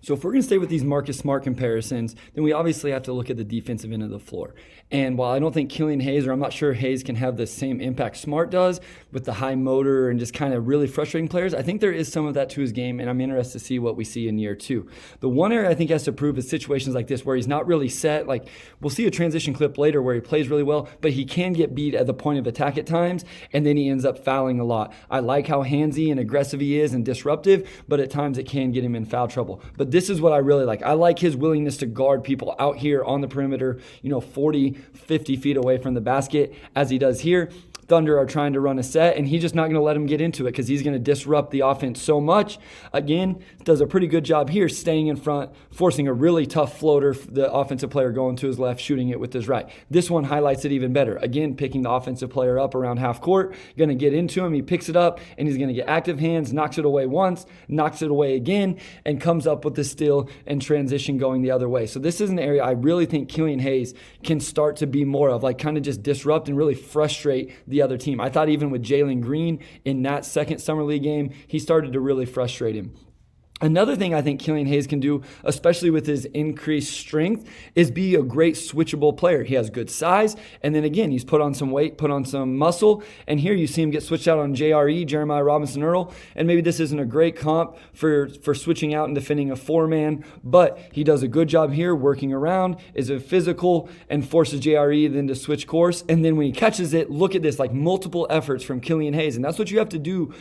So if we're going to stay with these Marcus Smart comparisons, then we obviously have to look at the defensive end of the floor. And while I don't think Killian Hayes, or I'm not sure Hayes can have the same impact Smart does with the high motor and just kind of really frustrating players, I think there is some of that to his game, and I'm interested to see what we see in year 2. The one area I think he has to prove is situations like this where he's not really set. Like, we'll see a transition clip later where he plays really well, but he can get beat at the point of attack at times, and then he ends up fouling a lot. I like how handsy and aggressive he is and disruptive, but at times it can get him in foul trouble. But this is what I really like. I like his willingness to guard people out here on the perimeter, 40, 50 feet away from the basket, as he does here. Thunder are trying to run a set, and he's just not going to let him get into it because he's going to disrupt the offense so much. Again, does a pretty good job here staying in front, forcing a really tough floater, the offensive player going to his left, shooting it with his right. This one highlights it even better. Again, picking the offensive player up around half court, going to get into him. He picks it up, and he's going to get active hands, knocks it away once, knocks it away again, and comes up with the steal and transition going the other way. So this is an area I really think Killian Hayes can start to be more of, like kind of just disrupt and really frustrate the other team. I thought even with Jalen Green in that second Summer League game, he started to really frustrate him. Another thing I think Killian Hayes can do, especially with his increased strength, is be a great switchable player. He has good size, and then again, he's put on some weight, put on some muscle, and here you see him get switched out on JRE, Jeremiah Robinson-Earl, and maybe this isn't a great comp for switching out and defending a 4-man, but he does a good job here working around, is a physical, and forces JRE then to switch course, and then when he catches it, look at this, like multiple efforts from Killian Hayes, and that's what you have to do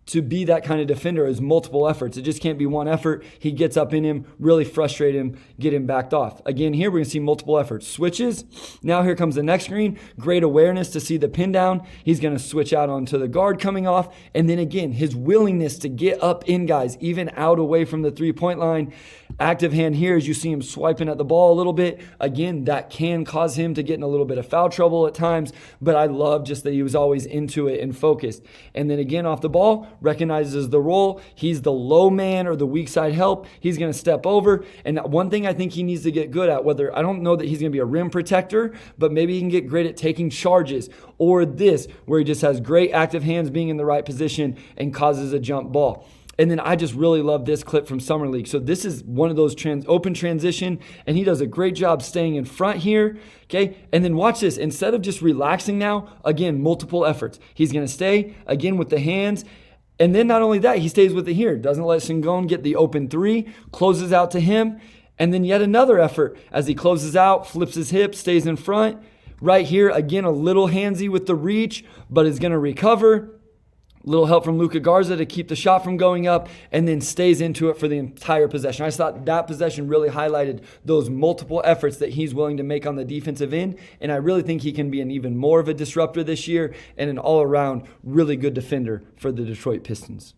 to be that kind of defender, is multiple efforts. It just can't be one effort. He gets up in him, really frustrate him, get him backed off. Again, here we're going to see multiple efforts. Switches. Now here comes the next screen. Great awareness to see the pin down. He's going to switch out onto the guard coming off. And then again, his willingness to get up in guys, even out away from the three-point line. Active hand here as you see him swiping at the ball a little bit. Again, that can cause him to get in a little bit of foul trouble at times, but I love just that he was always into it and focused. And then again, off the ball, recognizes the role. He's the low man or the weak side help. He's going to step over. And one thing I think he needs to get good at, whether I don't know that he's going to be a rim protector, but maybe he can get great at taking charges, or this, where he just has great active hands being in the right position and causes a jump ball. And then I just really love this clip from Summer League. So this is one of those open transition, and he does a great job staying in front here, okay? And then watch this. Instead of just relaxing now, again, multiple efforts. He's going to stay, again, with the hands. And then not only that, he stays with it here. Doesn't let Sengun get the open three, closes out to him. And then yet another effort as he closes out, flips his hip, stays in front. Right here, again, a little handsy with the reach, but is going to recover. Little help from Luka Garza to keep the shot from going up, and then stays into it for the entire possession. I just thought that possession really highlighted those multiple efforts that he's willing to make on the defensive end, and I really think he can be an even more of a disruptor this year and an all-around really good defender for the Detroit Pistons.